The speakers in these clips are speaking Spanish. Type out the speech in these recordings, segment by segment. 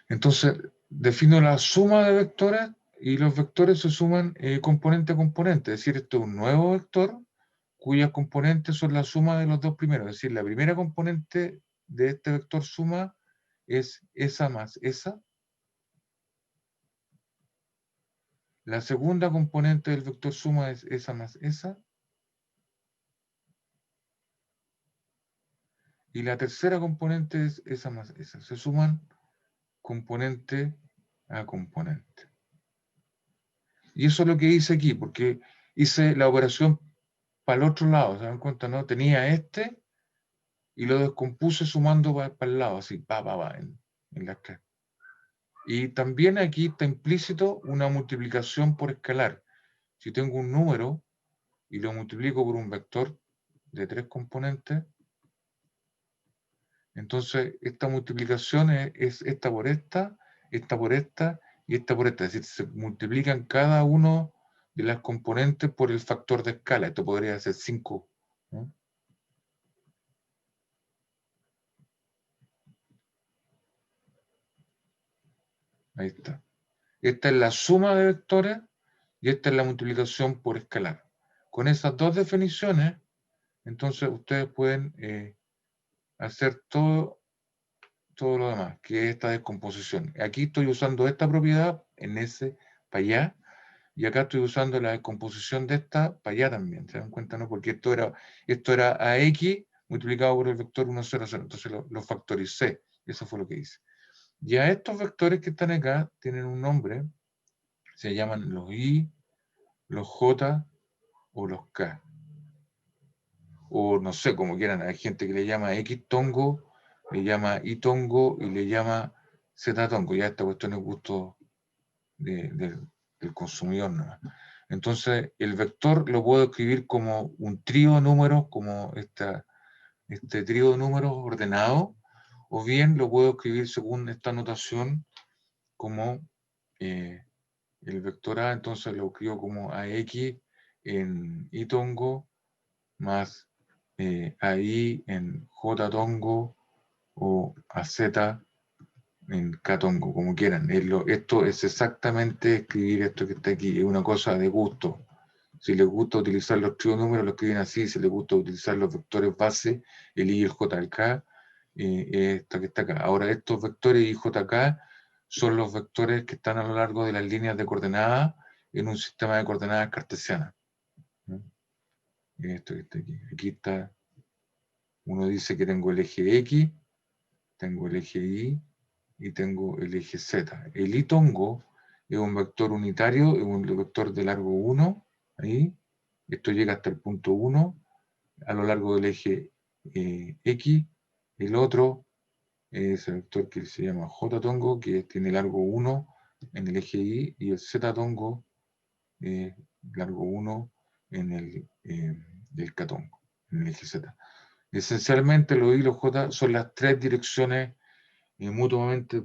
Entonces, defino la suma de vectores y los vectores se suman componente a componente. Es decir, esto es un nuevo vector cuyas componentes son la suma de los dos primeros. Es decir, la primera componente de este vector suma es esa más esa. La segunda componente del vector suma es esa más esa. Y la tercera componente es esa más esa. Se suman componente a componente. Y eso es lo que hice aquí, porque hice la operación para el otro lado. ¿Se dan cuenta? ¿No? Tenía este y lo descompuse sumando para el lado, así, en las tres. Y también aquí está implícito una multiplicación por escalar. Si tengo un número y lo multiplico por un vector de 3 componentes, entonces esta multiplicación es esta por esta y esta por esta. Es decir, se multiplican cada uno de las componentes por el factor de escala. Esto podría ser 5. ¿no? Ahí está. Esta es la suma de vectores y esta es la multiplicación por escalar. Con esas dos definiciones, entonces ustedes pueden hacer todo lo demás, que es esta descomposición. Aquí estoy usando esta propiedad en S para allá, y acá estoy usando la descomposición de esta para allá también. ¿Se dan cuenta? ¿No? Porque esto era AX multiplicado por el vector 1, 0, 0. Entonces lo factoricé. Eso fue lo que hice. Ya estos vectores que están acá tienen un nombre. Se llaman los I, los J o los K. O no sé, como quieran. Hay gente que le llama X tongo, le llama Y tongo y le llama Z tongo. Ya esta cuestión es gusto del consumidor, ¿no? Entonces, el vector lo puedo escribir como un trío de números, como este trío de números ordenado, o bien lo puedo escribir según esta notación como el vector A, entonces lo escribo como AX en Y tongo más AI en J tongo o AZ en Catongo, como quieran. Esto es exactamente escribir esto que está aquí, es una cosa de gusto. Si les gusta utilizar los tríonúmeros, lo escriben así. Si les gusta utilizar los vectores base, el I y el JK, esto que está acá. Ahora, estos vectores I y JK son los vectores que están a lo largo de las líneas de coordenadas en un sistema de coordenadas cartesianas. ¿no? Esto que está aquí. Aquí está, uno dice que tengo el eje X, tengo el eje Y, y tengo el eje Z. El Y tongo es un vector unitario, es un vector de largo 1, ahí. Esto llega hasta el punto 1 a lo largo del eje X. El otro es el vector que se llama J tongo, que tiene largo 1 en el eje Y, y el Z tongo, largo 1 en el K tongo, en el eje Z. Esencialmente los Y y los J son las tres direcciones mutuamente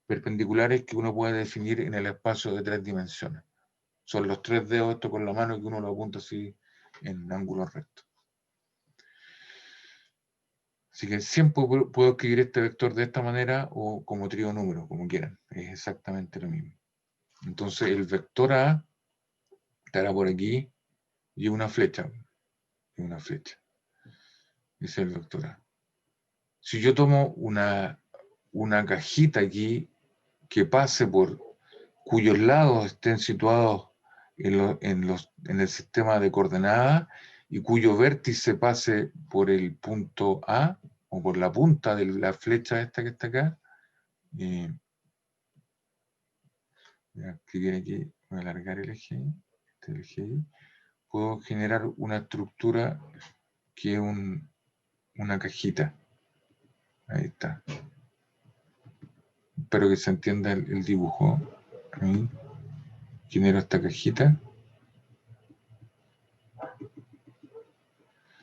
perpendiculares que uno puede definir en el espacio de 3 dimensiones. Son los 3 dedos esto con la mano que uno lo apunta así en ángulo recto. Así que siempre puedo escribir este vector de esta manera o como trío número, como quieran. Es exactamente lo mismo. Entonces el vector A estará por aquí y una flecha. Y una flecha. Ese es el vector A. Si yo tomo una cajita aquí que pase por cuyos lados estén situados en el sistema de coordenadas y cuyo vértice pase por el punto A o por la punta de la flecha esta que está acá, que viene aquí, voy a alargar el eje, este el eje Y, puedo generar una estructura que es una cajita. Ahí está. Espero que se entienda el dibujo. Ahí. Genero esta cajita.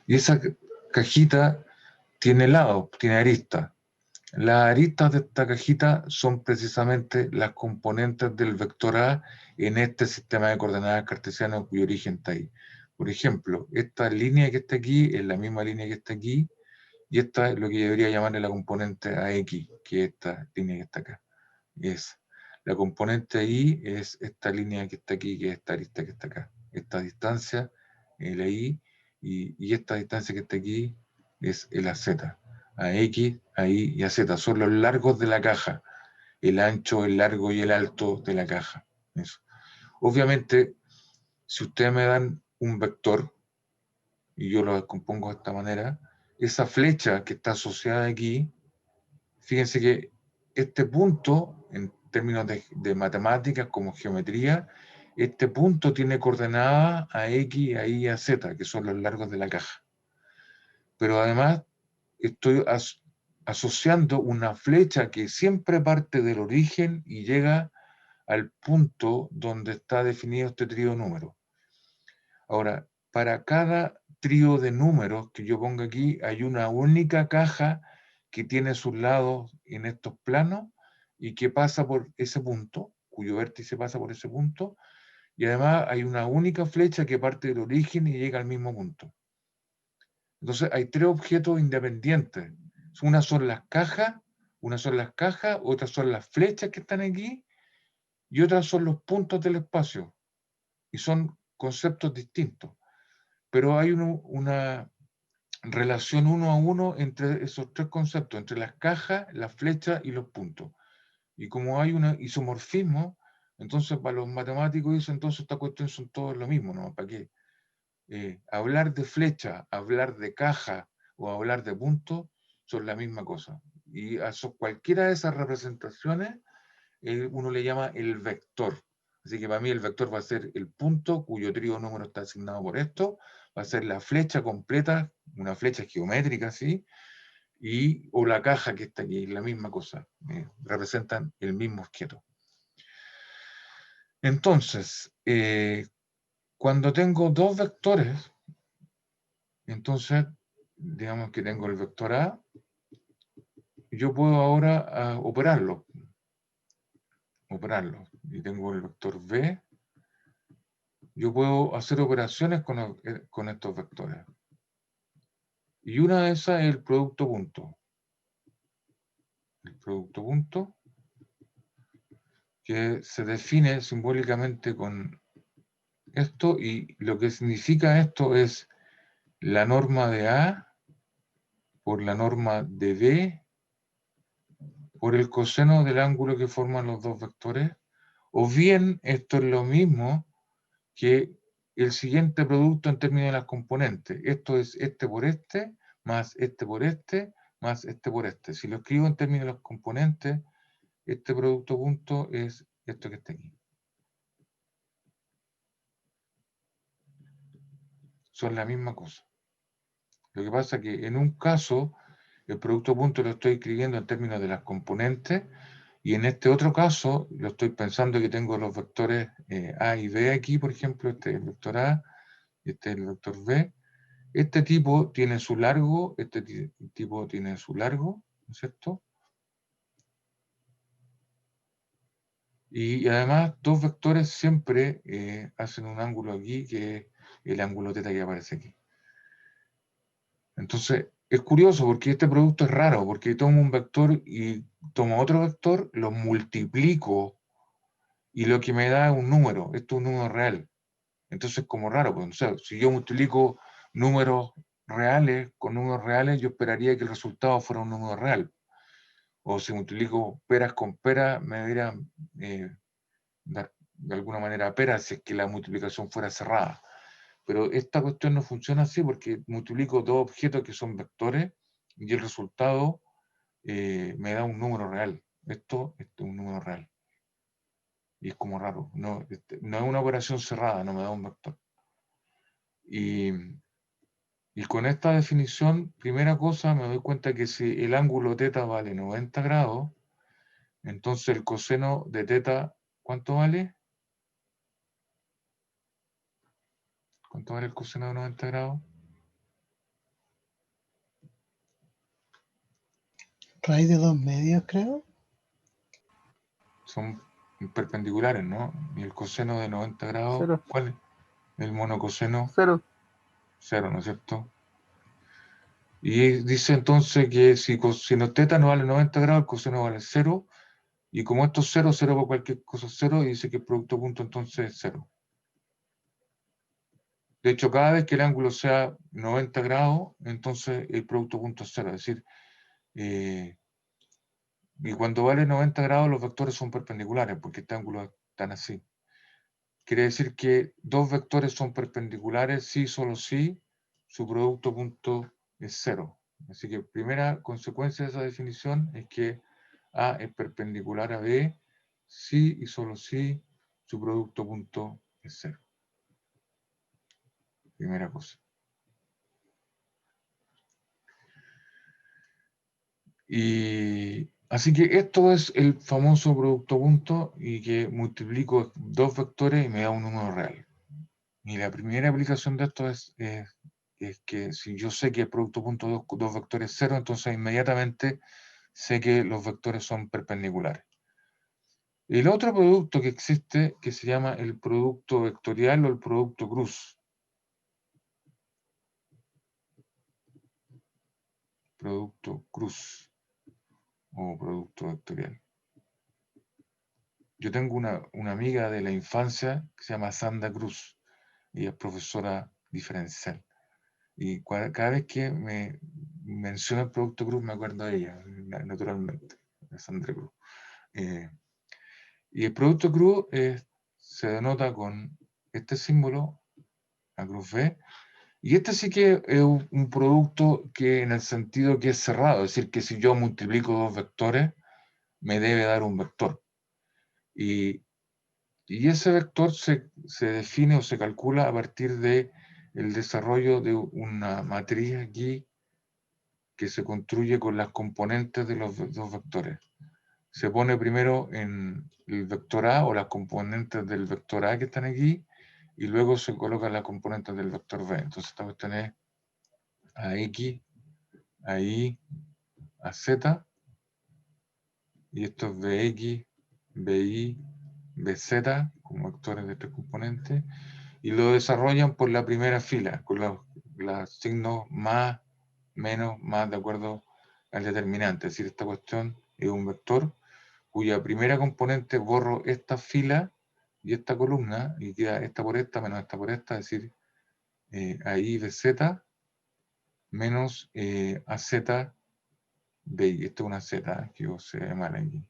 Y esa cajita tiene lados, tiene aristas. Las aristas de esta cajita son precisamente las componentes del vector A en este sistema de coordenadas cartesianas cuyo origen está ahí. Por ejemplo, esta línea que está aquí es la misma línea que está aquí, y esta es lo que yo debería llamarle la componente AX, que es esta línea que está acá. es la componente I, es esta línea que está aquí, que es esta arista que está acá. Esta distancia, la I, y esta distancia que está aquí es el AZ. A X, a Y y a Z son los largos de la caja. El ancho, el largo y el alto de la caja. Eso. Obviamente, si ustedes me dan un vector, y yo lo descompongo de esta manera, esa flecha que está asociada aquí, fíjense que este punto, en términos de matemáticas como geometría, este punto tiene coordenadas a X, a Y y a Z, que son los largos de la caja. Pero además estoy asociando una flecha que siempre parte del origen y llega al punto donde está definido este trío de números. Ahora, para cada trío de números que yo ponga aquí, hay una única caja que tiene sus lados en estos planos y que pasa por ese punto, cuyo vértice pasa por ese punto, y además hay una única flecha que parte del origen y llega al mismo punto. Entonces hay tres objetos independientes. Una son las cajas, otras son las flechas que están aquí, y otras son los puntos del espacio. Y son conceptos distintos. Pero hay una relación uno a uno entre esos tres conceptos, entre las cajas, las flechas y los puntos. Y como hay un isomorfismo, entonces para los matemáticos dicen, entonces esta cuestión son todos lo mismo, ¿no? ¿Para qué? Hablar de flecha, hablar de caja o hablar de punto son la misma cosa. Y a cualquiera de esas representaciones uno le llama el vector. Así que para mí el vector va a ser el punto cuyo trío número está asignado por esto, va a ser la flecha completa, una flecha geométrica, ¿sí? O la caja que está aquí, la misma cosa. Representan el mismo objeto. Entonces, cuando tengo dos vectores, entonces, digamos que tengo el vector A, yo puedo ahora operarlo. Y tengo el vector B. Yo puedo hacer operaciones con estos vectores. Y una de esas es el producto punto. El producto punto, que se define simbólicamente con esto, y lo que significa esto es la norma de A por la norma de B por el coseno del ángulo que forman los dos vectores, o bien esto es lo mismo que el siguiente producto en términos de las componentes. Esto es este por este, más este por este, más este por este. Si lo escribo en términos de los componentes, este producto punto es esto que está aquí. Son la misma cosa. Lo que pasa es que en un caso, el producto punto lo estoy escribiendo en términos de las componentes, y en este otro caso, lo estoy pensando que tengo los vectores A y B aquí, por ejemplo, este es el vector A, este es el vector B. Este tipo tiene su largo, este tipo tiene su largo, ¿no es cierto? Y además, dos vectores siempre hacen un ángulo aquí, que es el ángulo θ que aparece aquí. Entonces, es curioso porque este producto es raro, porque tomo un vector y tomo otro vector, lo multiplico y lo que me da es un número. Esto es un número real. Entonces, como raro, pues, o sea, si yo multiplico números reales con números reales, yo esperaría que el resultado fuera un número real. O si multiplico peras con peras, me deberían dar de alguna manera peras si es que la multiplicación fuera cerrada. Pero esta cuestión no funciona así porque multiplico dos objetos que son vectores y el resultado me da un número real. Esto es un número real. Y es como raro. No, no es una operación cerrada, no me da un vector. Y con esta definición, primera cosa, me doy cuenta que si el ángulo θ vale 90 grados, entonces el coseno de θ, ¿cuánto vale? ¿Cuánto vale el coseno de 90 grados? Raíz de 2 medios, creo. Son perpendiculares, ¿no? Y el coseno de 90 grados, Cero. ¿cuál es? El monocoseno. Cero. Cero, ¿no es cierto? Y dice entonces que si coseno θ no vale 90 grados, el coseno vale 0, Y como esto es 0, 0 por cualquier cosa es 0, y dice que el producto punto entonces es 0. De hecho, cada vez que el ángulo sea 90 grados, entonces el producto punto es 0. Es decir, y cuando vale 90 grados los vectores son perpendiculares, porque este ángulo están así. Quiere decir que dos vectores son perpendiculares si, solo si, su producto punto es 0. Así que primera consecuencia de esa definición es que A es perpendicular a B si y solo si su producto punto es 0. Primera cosa. Y así que esto es el famoso producto punto y que multiplico dos vectores y me da un número real. Y la primera aplicación de esto es que si yo sé que el producto punto de dos vectores es 0, entonces inmediatamente sé que los vectores son perpendiculares. El otro producto que existe, que se llama el producto vectorial o el producto cruz. Producto cruz o producto vectorial. Yo tengo una amiga de la infancia que se llama Sandra Cruz. Ella es profesora diferencial. Y cada vez que me menciona el producto cruz me acuerdo de ella, naturalmente, de Sandra Cruz. Y el producto cruz se denota con este símbolo, la cruz V, y este sí que es un producto que en el sentido que es cerrado, es decir, que si yo multiplico dos vectores, me debe dar un vector. Y ese vector se define o se calcula a partir de el desarrollo de una matriz aquí que se construye con las componentes de los dos vectores. Se pone primero en el vector A o las componentes del vector A que están aquí, y luego se colocan las componentes del vector B. Entonces esta cuestión es AX, AI, AZ, y esto es BX, BY, BZ, como vectores de tres componentes, y lo desarrollan por la primera fila, con los signos más, menos, más, de acuerdo al determinante. Es decir, esta cuestión es un vector cuya primera componente borro esta fila y esta columna, y queda esta por esta menos esta por esta, es decir, ahí BZ menos AZ BY. Esto es una Z, que yo se ve mal aquí.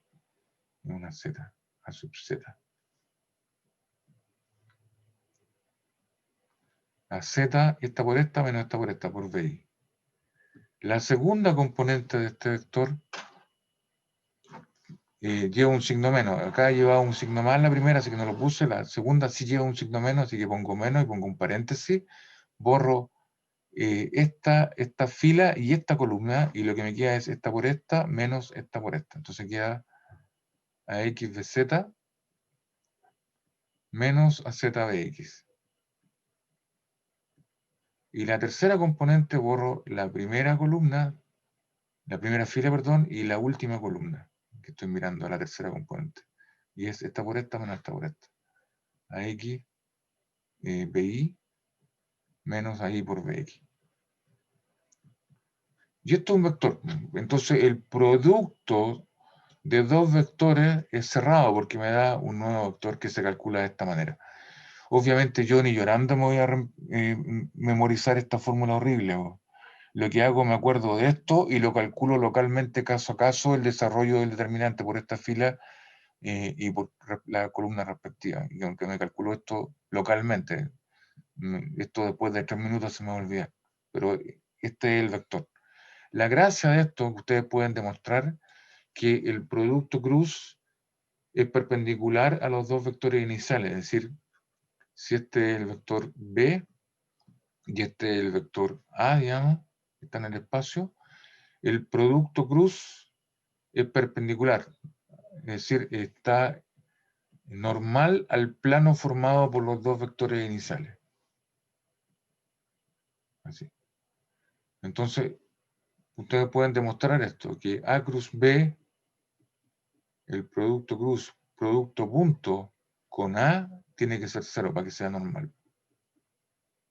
Es una Z, A sub Z. La Z, esta por esta menos esta por esta, por BY. La segunda componente de este vector lleva un signo menos. Acá lleva un signo más la primera, así que no lo puse. La segunda sí lleva un signo menos, así que pongo menos y pongo un paréntesis. Borro esta fila y esta columna, y lo que me queda es esta por esta menos esta por esta. Entonces queda a x de z menos a z de x. Y la tercera componente borro la primera columna, la primera fila, perdón, y la última columna, que estoy mirando, la tercera componente. Y es esta por esta menos esta por esta. A x BY menos a y por BX. Y esto es un vector. Entonces el producto de dos vectores es cerrado porque me da un nuevo vector que se calcula de esta manera. Obviamente yo ni llorando me voy a memorizar esta fórmula horrible. Lo que hago, me acuerdo de esto y lo calculo localmente caso a caso el desarrollo del determinante por esta fila y por la columna respectiva. Y aunque me calculo esto localmente, esto después de 3 minutos se me va a olvidar. Pero este es el vector. La gracia de esto que ustedes pueden demostrar que el producto cruz es perpendicular a los dos vectores iniciales, es decir, si este es el vector B y este es el vector A, digamos, que está en el espacio, el producto cruz es perpendicular, es decir, está normal al plano formado por los dos vectores iniciales. Así. Entonces, ustedes pueden demostrar esto, que A cruz B, el producto cruz, producto punto con A, tiene que ser 0 para que sea normal.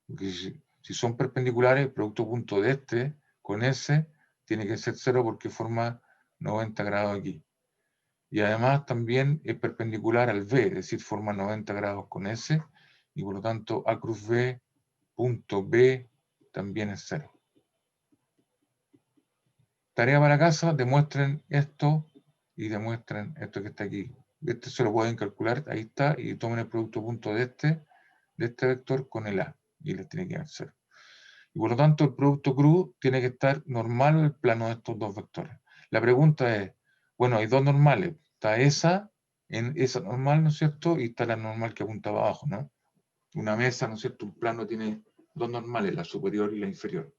Porque si son perpendiculares, el producto punto de este con S tiene que ser 0 porque forma 90 grados aquí. y además también es perpendicular al B, es decir, forma 90 grados con S, y por lo tanto A cruz B punto B también es 0. Tarea para casa, demuestren esto y demuestren esto que está aquí. Este se lo pueden calcular, ahí está, y tomen el producto punto de este vector con el A, y les tiene que dar 0. Y por lo tanto el producto cruz tiene que estar normal en el plano de estos dos vectores. La pregunta es, bueno, hay dos normales, está esa normal, ¿no es cierto? Y está la normal que apunta abajo, ¿no? Una mesa, ¿no es cierto? Un plano tiene dos normales, la superior y la inferior.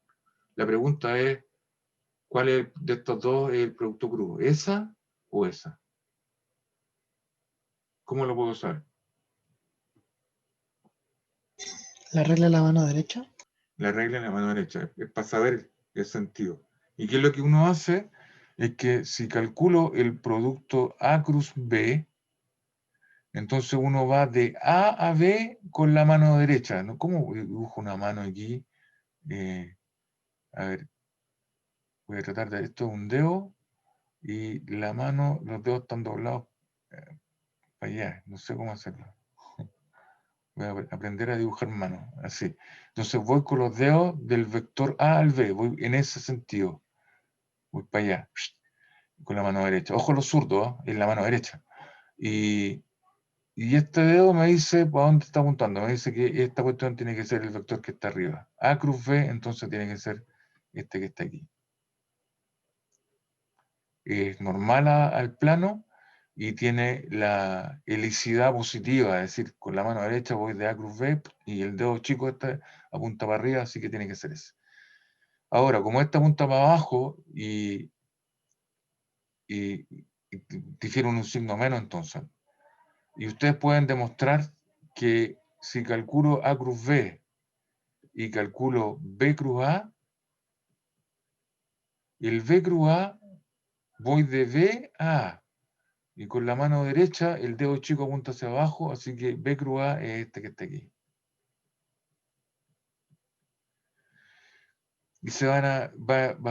La pregunta es, ¿cuál es de estos dos es el producto cruz? ¿Esa o esa? ¿Cómo lo puedo saber? La regla de la mano derecha. La regla en la mano derecha, es para saber el sentido. ¿Y qué es lo que uno hace? Es que si calculo el producto A cruz B, entonces uno va de A a B con la mano derecha, ¿no? ¿Cómo dibujo una mano aquí? A ver, voy a tratar de esto, un dedo, y la mano, los dedos están doblados para allá, no sé cómo hacerlo. Voy a aprender a dibujar manos, así. Entonces voy con los dedos del vector A al B, voy en ese sentido. Voy para allá, con la mano derecha. Ojo los zurdos, ¿eh? En la mano derecha. Y este dedo me dice para dónde está apuntando. Me dice que esta cuestión tiene que ser el vector que está arriba. A cruz B, entonces tiene que ser este que está aquí. Es normal al plano y tiene la helicidad positiva, es decir, con la mano derecha voy de A cruz B y el dedo chico este apunta para arriba, así que tiene que ser ese. Ahora, como este apunta para abajo y difiere un signo menos, entonces. Y ustedes pueden demostrar que si calculo A cruz B y calculo B cruz A, el B cruz A voy de B a A. Y con la mano derecha el dedo chico apunta hacia abajo, así que B cruz A es este que está aquí. Y va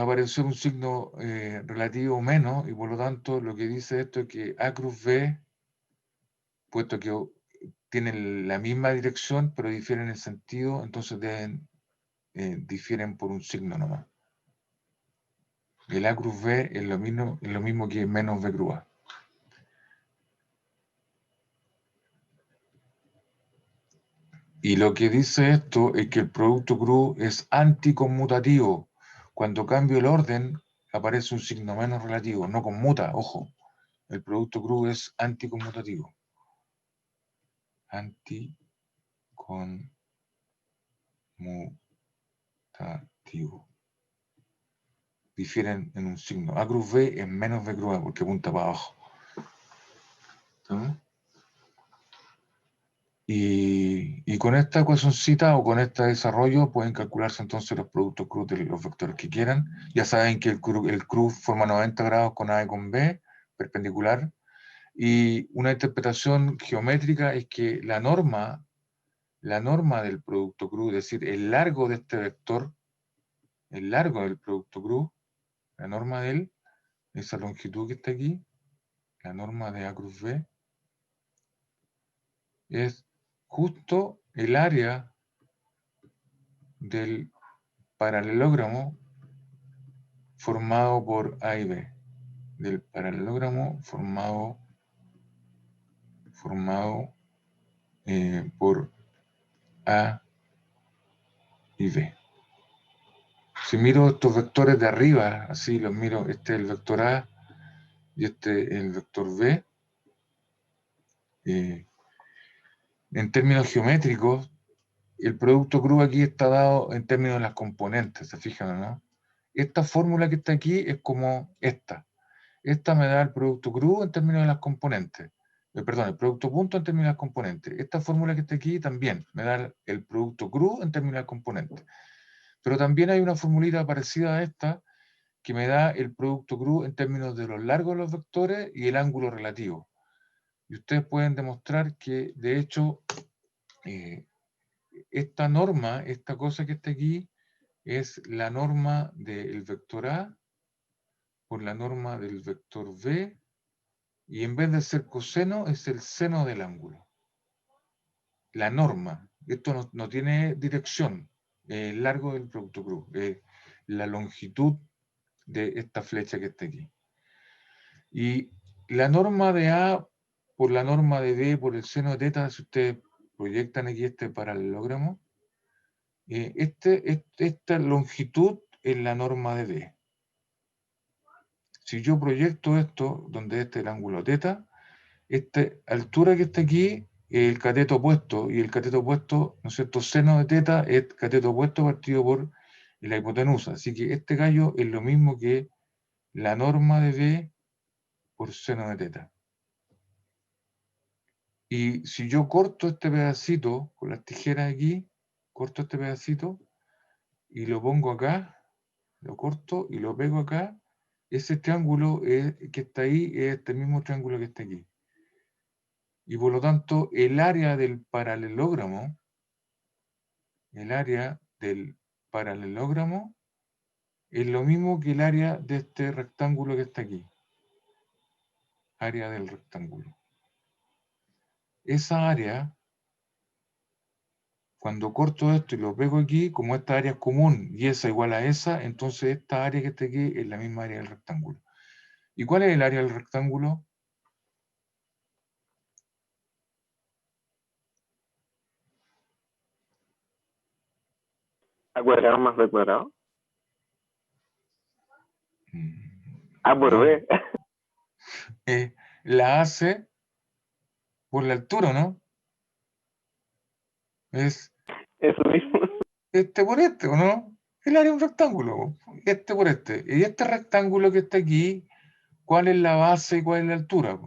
a aparecer un signo relativo menos, y por lo tanto lo que dice esto es que A cruz B, puesto que tienen la misma dirección, pero difieren en sentido, entonces difieren por un signo nomás. El A cruz B es lo mismo que menos B cruz A. Y lo que dice esto es que el producto cruz es anticonmutativo. Cuando cambio el orden, aparece un signo menos relativo, no conmuta, ojo. El producto cruz es anticonmutativo. Anticonmutativo. Difieren en un signo. A cruz B es menos B cruz A porque apunta para abajo. ¿Estamos? Y con esta ecuacioncita o con este desarrollo pueden calcularse entonces los productos cruz de los vectores que quieran. Ya saben que el cruz forma 90 grados con A y con B, perpendicular. Y una interpretación geométrica es que la norma del producto cruz, es decir, el largo de este vector, el largo del producto cruz, la norma de él, esa longitud que está aquí, la norma de A cruz B, es justo el área del paralelogramo formado por A y B, del paralelogramo formado por A y B. Si miro estos vectores de arriba, así los miro, este es el vector A y este es el vector B, en términos geométricos, el producto cruz aquí está dado en términos de las componentes, ¿se fijan, no? Esta fórmula que está aquí es como esta. Esta me da el producto cruz en términos de las componentes. Perdón, el producto punto en términos de las componentes. Esta fórmula que está aquí también me da el producto cruz en términos de las componentes. Pero también hay una formulita parecida a esta que me da el producto cruz en términos de los largos de los vectores y el ángulo relativo. Y ustedes pueden demostrar que, de hecho, esta norma, esta cosa que está aquí, es la norma del vector A por la norma del vector B y en vez de ser coseno, es el seno del ángulo. La norma. Esto no tiene dirección. El largo del producto cruz. La longitud de esta flecha que está aquí. Y la norma de A por la norma de B por el seno de teta, si ustedes proyectan aquí este paralelogramo, esta longitud es la norma de B. Si yo proyecto esto, donde este es el ángulo teta, esta altura que está aquí es el cateto opuesto, y el cateto opuesto, ¿no es cierto?, seno de teta es cateto opuesto partido por la hipotenusa. Así que este gallo es lo mismo que la norma de B por seno de teta. Y si yo corto este pedacito con las tijeras aquí, corto este pedacito y lo pongo acá, lo corto y lo pego acá, ese triángulo que está ahí es este mismo triángulo que está aquí. Y por lo tanto, el área del paralelogramo es lo mismo que el área de este rectángulo que está aquí. Área del rectángulo. Esa área, cuando corto esto y lo pego aquí, como esta área es común y esa igual a esa, entonces esta área que está aquí es la misma área del rectángulo. ¿Y cuál es el área del rectángulo? A cuadrado más b cuadrado. A por No. b. La hace por la altura, ¿no? Es Eso mismo. este por este, ¿o no? El área de un rectángulo, este por este. Y este rectángulo que está aquí, ¿cuál es la base y cuál es la altura?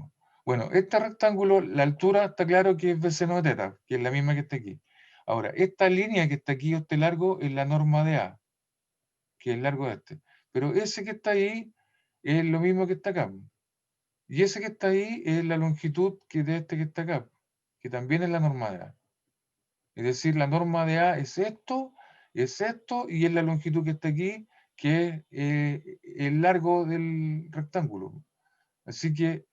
Bueno, este rectángulo, la altura está claro que es b seno de teta, que es la misma que está aquí. Ahora, esta línea que está aquí, este largo, es la norma de A, que es el largo de este. Pero ese que está ahí es lo mismo que está acá. Y ese que está ahí es la longitud de este que está acá, que también es la norma de A. Es decir, la norma de A es esto, y es la longitud que está aquí, que es el largo del rectángulo. Así que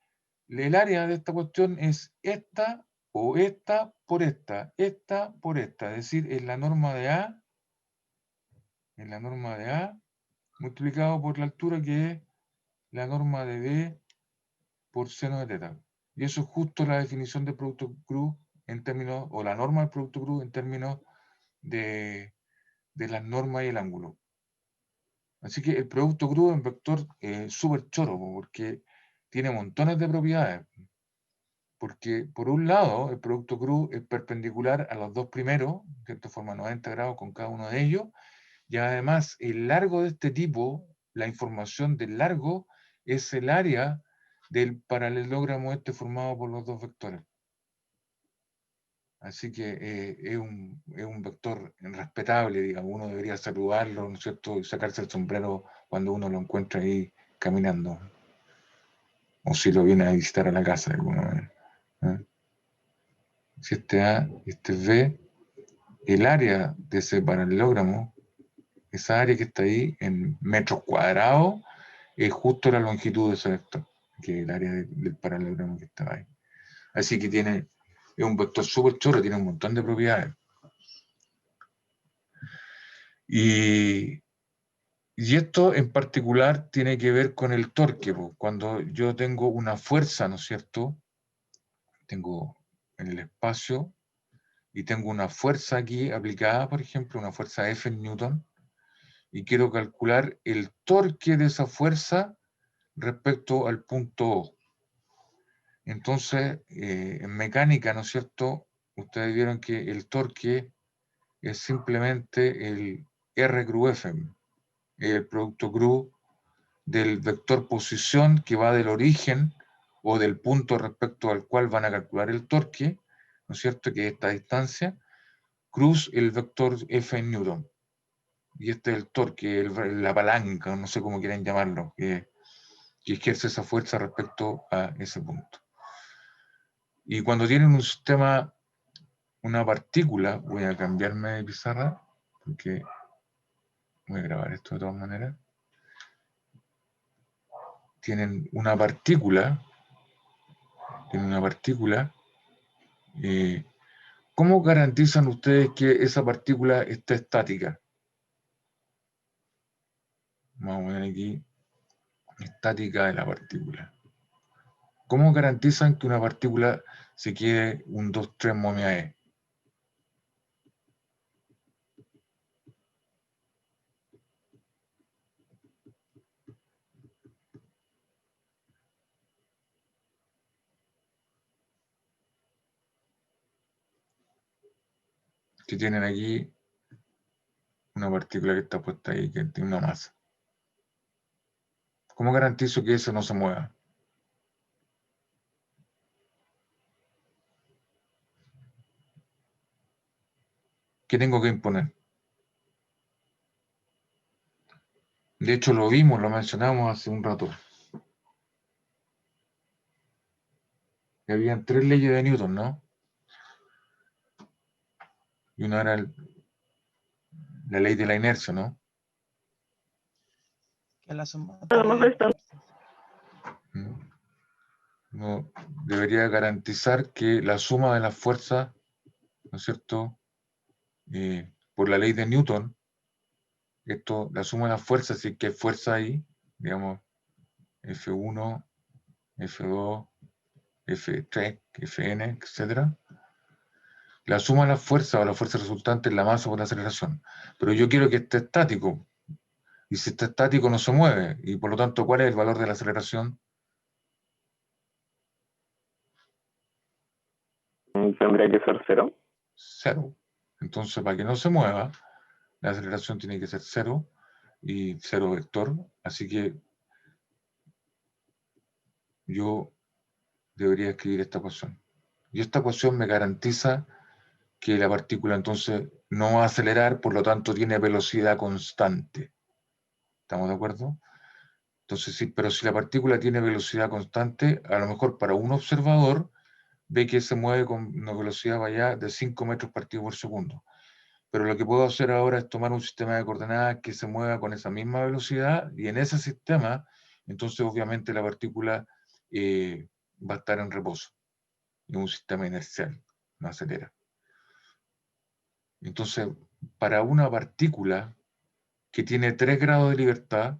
el área de esta cuestión es esta o esta por esta, esta por esta. Es decir, es la norma de A, multiplicado por la altura, que es la norma de B por seno de teta. Y eso es justo la definición de producto cruz en términos, o la norma del producto cruz en términos de las normas y el ángulo. Así que el producto cruz es un vector súper choro, porque tiene montones de propiedades. Porque, por un lado, el producto cruz es perpendicular a los dos primeros, de cierta forma 90 grados con cada uno de ellos, y además el largo de este tipo, la información del largo, es el área del paralelogramo este formado por los dos vectores. Así que es un vector respetable, digamos. Uno debería saludarlo, ¿no es cierto?, y sacarse el sombrero cuando uno lo encuentra ahí caminando. O si lo viene a visitar a la casa de alguna manera. Si este A y este es B, el área de ese paralelogramo, esa área que está ahí en metros cuadrados, es justo la longitud de ese vector, que es el área del paralelogramo que está ahí. Así que es un vector súper chorro, tiene un montón de propiedades. Y esto en particular tiene que ver con el torque. Cuando yo tengo una fuerza, ¿no es cierto? Tengo en el espacio y tengo una fuerza aquí aplicada, por ejemplo, una fuerza F en Newton, y quiero calcular el torque de esa fuerza respecto al punto O. Entonces, en mecánica, ¿no es cierto?, ustedes vieron que el torque es simplemente el R cruz F, el producto cruz del vector posición que va del origen o del punto respecto al cual van a calcular el torque, ¿no es cierto?, que es esta distancia, cruz el vector F en Newton. Y este es el torque, la palanca, no sé cómo quieren llamarlo, que ejerce esa fuerza respecto a ese punto. Y cuando tienen un sistema, una partícula, voy a cambiarme de pizarra, porque voy a grabar esto de todas maneras. Tienen una partícula en una partícula, ¿cómo garantizan ustedes que esa partícula está estática? Vamos a poner aquí estática de la partícula. ¿Cómo garantizan que una partícula se quede un 2,3 momia E? Que tienen aquí una partícula que está puesta ahí, que tiene una masa. ¿Cómo garantizo que eso no se mueva? ¿Qué tengo que imponer? De hecho, lo vimos, lo mencionamos hace un rato. Que habían 3 leyes de Newton, ¿no? Y una era la ley de la inercia, ¿no? Que la suma A lo mejor está. Uno debería garantizar que la suma de las fuerzas, ¿no es cierto? Por la ley de Newton, la suma de las fuerzas, si es que hay fuerza ahí, digamos, F1, F2, F3, Fn, etc. La suma de las fuerzas o la fuerza resultante es la masa por la aceleración. Pero yo quiero que esté estático. Y si está estático no se mueve. Y por lo tanto, ¿cuál es el valor de la aceleración? Tendría que ser 0. 0. Entonces, para que no se mueva, la aceleración tiene que ser 0 y 0 vector. Así que yo debería escribir esta ecuación. Y esta ecuación me garantiza que la partícula entonces no va a acelerar, por lo tanto tiene velocidad constante. ¿Estamos de acuerdo? Entonces, sí, pero si la partícula tiene velocidad constante, a lo mejor para un observador ve que se mueve con una velocidad allá de 5 metros partido por segundo. Pero lo que puedo hacer ahora es tomar un sistema de coordenadas que se mueva con esa misma velocidad, y en ese sistema, entonces obviamente la partícula va a estar en reposo, en un sistema inercial, no acelera. Entonces, para una partícula que tiene 3 grados de libertad,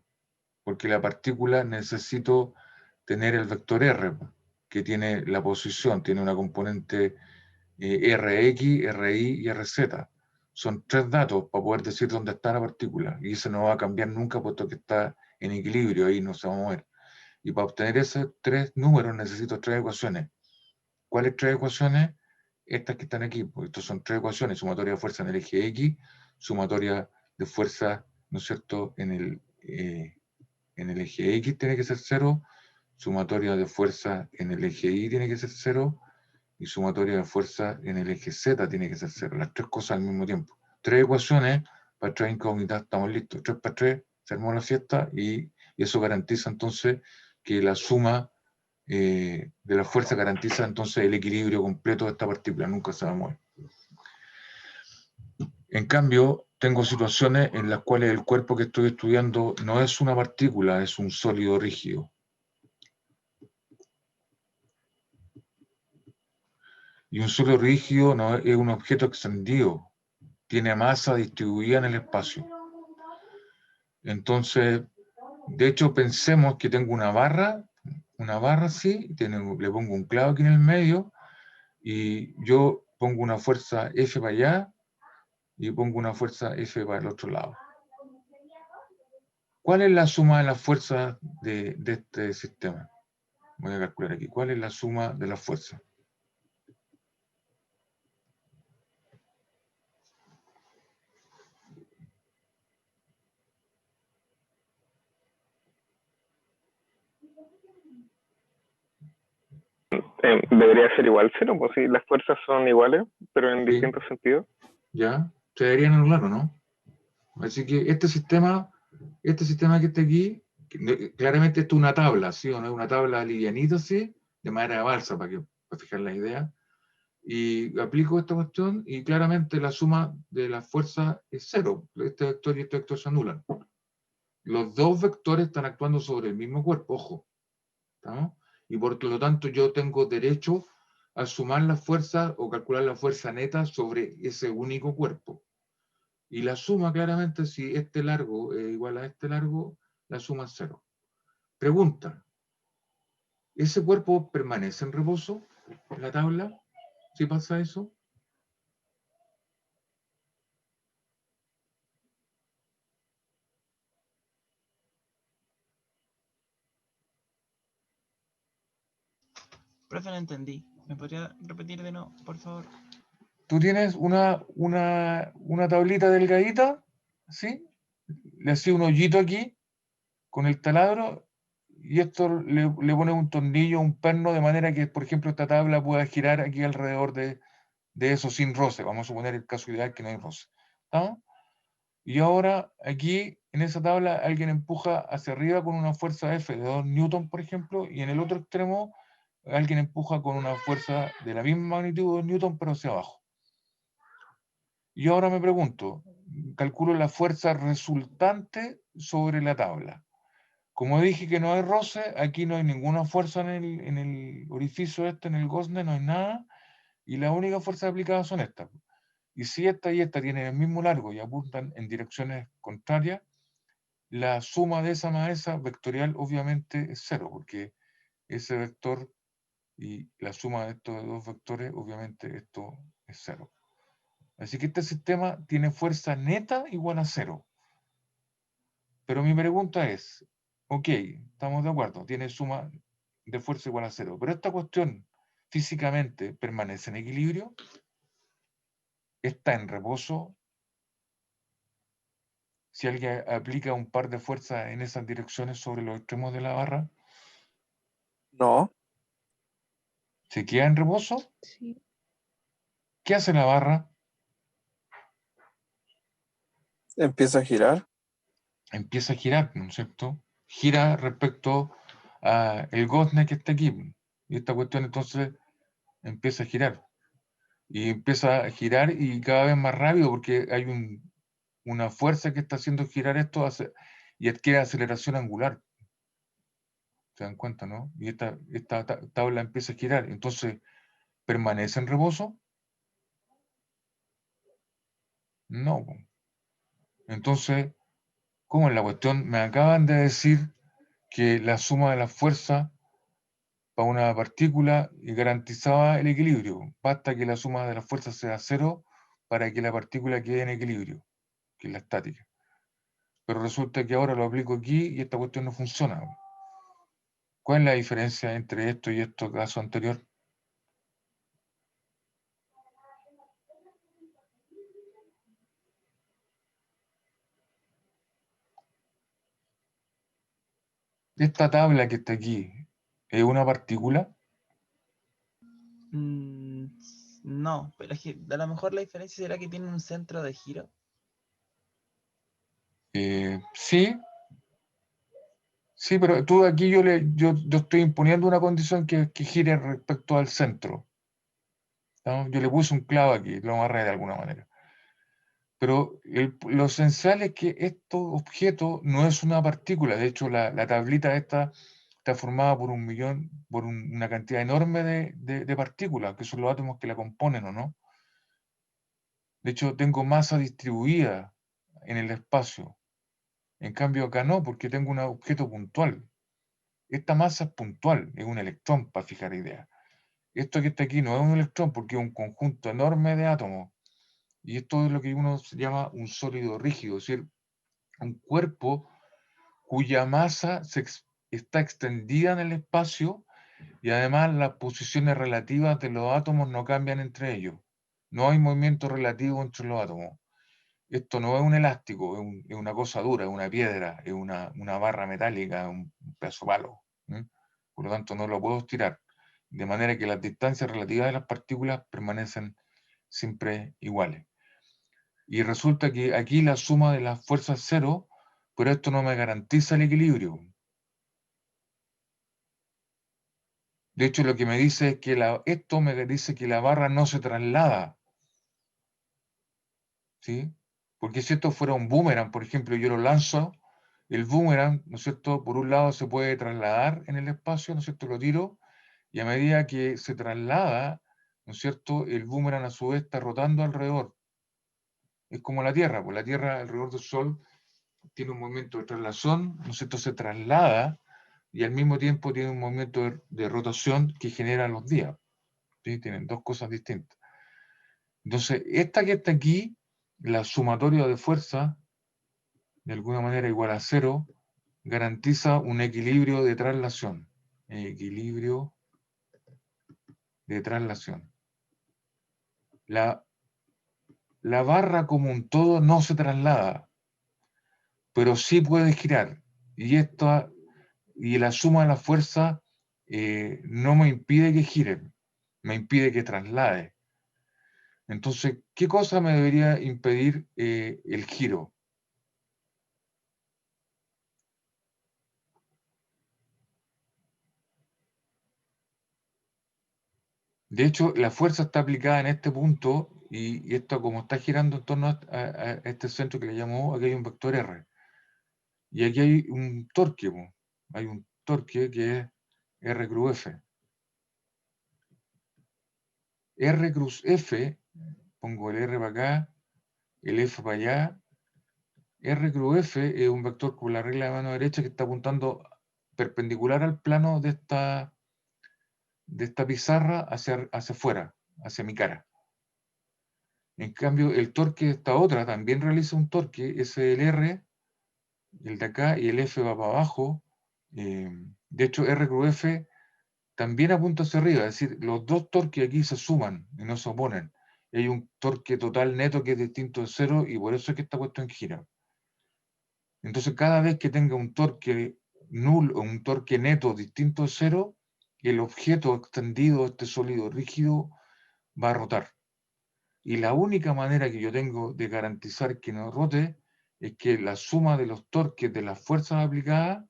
porque la partícula necesito tener el vector R, que tiene la posición, tiene una componente Rx, Ri y Rz. Son 3 datos para poder decir dónde está la partícula, y eso no va a cambiar nunca puesto que está en equilibrio, ahí no se va a mover. Y para obtener esos 3 números necesito 3 ecuaciones. ¿Cuáles 3 ecuaciones? Estas que están aquí, pues estas son 3 ecuaciones: sumatoria de fuerza en el eje X, sumatoria de fuerza, ¿no es cierto?, en el eje X tiene que ser 0, sumatoria de fuerza en el eje Y tiene que ser 0, y sumatoria de fuerza en el eje Z tiene que ser 0. Las 3 cosas al mismo tiempo. 3 ecuaciones para 3 incógnitas, estamos listos. 3 para 3, se armó la fiesta, y eso garantiza entonces que la suma de la fuerza garantiza entonces el equilibrio completo de esta partícula, nunca se va a mover. En cambio, tengo situaciones en las cuales el cuerpo que estoy estudiando no es una partícula, es un sólido rígido. Y un sólido rígido no es un objeto extendido, tiene masa distribuida en el espacio. Entonces, de hecho, pensemos que tengo una barra así, le pongo un clavo aquí en el medio, y yo pongo una fuerza F para allá, y pongo una fuerza F para el otro lado. ¿Cuál es la suma de las fuerzas de este sistema? Voy a calcular aquí. ¿Cuál es la suma de las fuerzas? Debería ser igual 0, pues sí, las fuerzas son iguales, pero en Sí. distintos sentidos. ¿Ya? Se deberían anular, ¿o no? Así que este sistema que está aquí, claramente esto es una tabla, ¿sí o no? Una tabla livianita, ¿sí? De madera de balsa, para fijar la idea. Y aplico esta cuestión, y claramente la suma de las fuerzas es 0. Este vector y este vector se anulan. Los dos vectores están actuando sobre el mismo cuerpo, ojo. ¿Estamos? y por lo tanto yo tengo derecho a sumar las fuerzas o calcular la fuerza neta sobre ese único cuerpo. Y la suma, claramente, si este largo es igual a este largo, la suma es 0. Pregunta, ¿ese cuerpo permanece en reposo en la tabla? ¿Sí pasa eso? Profe, no entendí. ¿Me podría repetir de nuevo, por favor? Tú tienes una tablita delgadita, ¿sí? Le hacía un hoyito aquí con el taladro y esto le pone un tornillo, un perno, de manera que, por ejemplo, esta tabla pueda girar aquí alrededor de eso sin roce. Vamos a suponer el caso ideal que no hay roce. ¿Estamos? Y ahora aquí en esa tabla alguien empuja hacia arriba con una fuerza F de 2 newton, por ejemplo, y en el otro extremo alguien empuja con una fuerza de la misma magnitud de 2 newton, pero hacia abajo. Y ahora me pregunto, calculo la fuerza resultante sobre la tabla. Como dije que no hay roce, aquí no hay ninguna fuerza en el orificio este, en el gozne, no hay nada, y las únicas fuerzas aplicadas son estas. Y si esta y esta tienen el mismo largo y apuntan en direcciones contrarias, la suma de esa más esa vectorial obviamente es 0, porque ese vector y la suma de estos dos vectores, obviamente esto es 0. Así que este sistema tiene fuerza neta igual a 0. Pero mi pregunta es, ok, estamos de acuerdo, tiene suma de fuerza igual a 0, pero esta cuestión físicamente permanece en equilibrio, está en reposo. Si alguien aplica un par de fuerzas en esas direcciones sobre los extremos de la barra, No, ¿se queda en reposo? Sí. ¿Qué hace la barra? empieza a girar. Empieza a girar, ¿no es cierto? Gira respecto al gozne que está aquí. Y esta cuestión entonces empieza a girar. Y empieza a girar y cada vez más rápido porque hay una fuerza que está haciendo girar esto y adquiere aceleración angular. ¿Se dan cuenta, no? Y esta tabla empieza a girar. Entonces, ¿permanece en reposo? No. Entonces, ¿cómo es la cuestión? Me acaban de decir que la suma de las fuerzas para una partícula y garantizaba el equilibrio. Basta que la suma de las fuerzas sea 0 para que la partícula quede en equilibrio, que es la estática. Pero resulta que ahora lo aplico aquí y esta cuestión no funciona. ¿Cuál es la diferencia entre esto y este caso anterior? Esta tabla que está aquí, ¿es una partícula? No, pero es que a lo mejor la diferencia será que tiene un centro de giro. Sí, sí, pero tú aquí yo estoy imponiendo una condición que gire respecto al centro, ¿no? Yo le puse un clavo aquí, lo amarré de alguna manera. Pero lo esencial es que este objeto no es una partícula. De hecho, la tablita esta está formada por una cantidad enorme de partículas, que son los átomos que la componen, ¿o no? De hecho, tengo masa distribuida en el espacio. En cambio, acá no, porque tengo un objeto puntual. Esta masa es puntual, es un electrón, para fijar idea. Esto que está aquí no es un electrón, porque es un conjunto enorme de átomos. Y esto es lo que uno llama un sólido rígido, es decir, un cuerpo cuya masa está extendida en el espacio y además las posiciones relativas de los átomos no cambian entre ellos. No hay movimiento relativo entre los átomos. Esto no es un elástico, es una cosa dura, es una piedra, es una barra metálica, un pedazo de palo. Por lo tanto, no lo puedo estirar. De manera que las distancias relativas de las partículas permanecen siempre iguales. Y resulta que aquí la suma de las fuerzas es 0, pero esto no me garantiza el equilibrio. De hecho, lo que me dice es que esto me dice que la barra no se traslada. ¿Sí? Porque si esto fuera un boomerang, por ejemplo, yo lo lanzo el boomerang, ¿no es cierto? Por un lado se puede trasladar en el espacio, ¿no es cierto? Lo tiro, y a medida que se traslada, ¿no es cierto? El boomerang a su vez está rotando alrededor. Es como la Tierra, pues la Tierra alrededor del Sol tiene un movimiento de traslación, ¿no es cierto? Se traslada y al mismo tiempo tiene un movimiento de rotación que genera los días. ¿Sí? Tienen dos cosas distintas. Entonces, esta que está aquí, la sumatoria de fuerza, de alguna manera igual a 0, garantiza un equilibrio de traslación. Equilibrio de traslación. La barra como un todo no se traslada, pero sí puede girar. Y la suma de la fuerza no me impide que gire, me impide que traslade. Entonces, ¿qué cosa me debería impedir el giro? De hecho, la fuerza está aplicada en este punto y esto como está girando en torno a este centro que le llamó, aquí hay un vector R. Y aquí hay un torque, hay un torque que es R cruz F. R cruz F, pongo el R para acá, el F para allá. R cruz F es un vector con la regla de mano derecha que está apuntando perpendicular al plano de esta pizarra hacia afuera, hacia mi cara. En cambio, el torque de esta otra también realiza un torque, ese es el R, el de acá, y el F va para abajo. De hecho, R cruz F también apunta hacia arriba, es decir, los dos torques aquí se suman y no se oponen. Hay un torque total neto que es distinto de 0 y por eso es que está puesto en gira. Entonces, cada vez que tenga un torque nulo o un torque neto distinto de 0, el objeto extendido, este sólido rígido, va a rotar. Y la única manera que yo tengo de garantizar que no rote es que la suma de los torques de las fuerzas aplicadas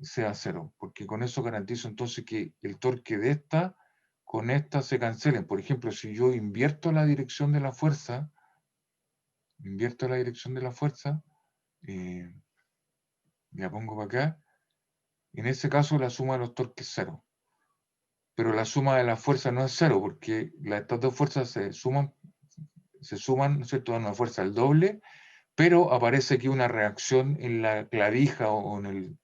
sea 0, porque con eso garantizo entonces que el torque de esta con esta se cancelen. Por ejemplo, si yo invierto la dirección de la fuerza, la pongo para acá, en ese caso la suma de los torques es 0. Pero la suma de las fuerzas no es 0, porque estas dos fuerzas se suman, ¿no es cierto?, dan una fuerza al doble, pero aparece aquí una reacción en la clavija o en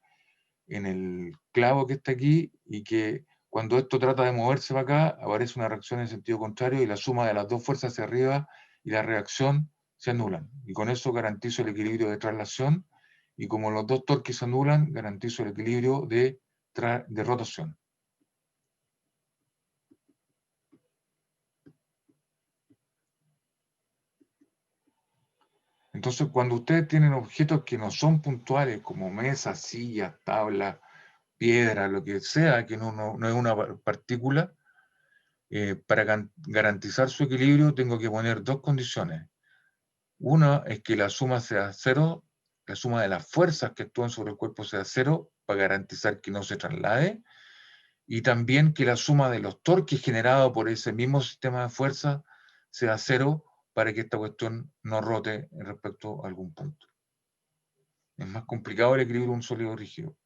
el clavo que está aquí, y que cuando esto trata de moverse para acá, aparece una reacción en sentido contrario y la suma de las dos fuerzas hacia arriba y la reacción se anulan. Y con eso garantizo el equilibrio de traslación, y como los dos torques se anulan, garantizo el equilibrio de rotación. Entonces, cuando ustedes tienen objetos que no son puntuales, como mesas, sillas, tablas, piedra, lo que sea, que no es una partícula, para garantizar su equilibrio tengo que poner dos condiciones. Una es que la suma sea 0, la suma de las fuerzas que actúan sobre el cuerpo sea 0, para garantizar que no se traslade, y también que la suma de los torques generados por ese mismo sistema de fuerza sea 0, para que esta cuestión no rote respecto a algún punto. Es más complicado el equilibrio de un sólido rígido.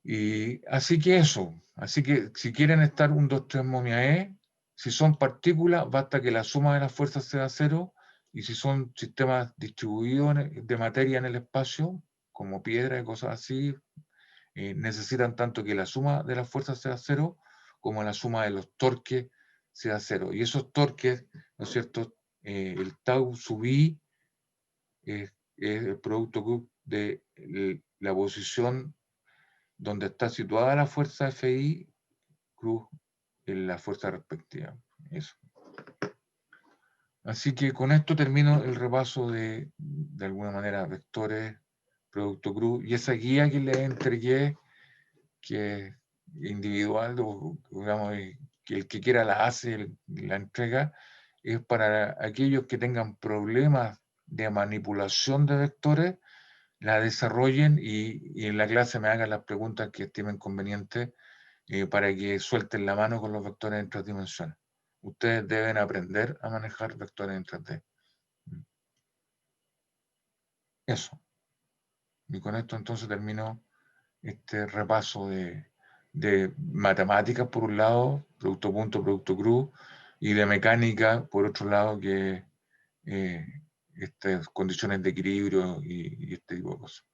Y así que eso, así que si quieren estar 1, 2, 3 momia E, si son partículas, basta que la suma de las fuerzas sea 0, y si son sistemas distribuidos de materia en el espacio, como piedra y cosas así, necesitan tanto que la suma de las fuerzas sea 0, como la suma de los torques sea 0. Y esos torques, ¿no es cierto?, el tau sub i es el producto de la posición donde está situada la fuerza Fi cruz en la fuerza respectiva. Eso. Así que con esto termino el repaso de alguna manera, vectores, producto cruz, y esa guía que le entregué, que es individual, digamos, que el que quiera la hace, la entrega, es para aquellos que tengan problemas de manipulación de vectores, la desarrollen y en la clase me hagan las preguntas que estimen convenientes, para que suelten la mano con los vectores en 3 dimensiones. Ustedes deben aprender a manejar vectores en 3D. Eso. Y con esto entonces termino este repaso de matemáticas por un lado, producto punto, producto cruz, y de mecánica por otro lado, que estas condiciones de equilibrio y este tipo de cosas.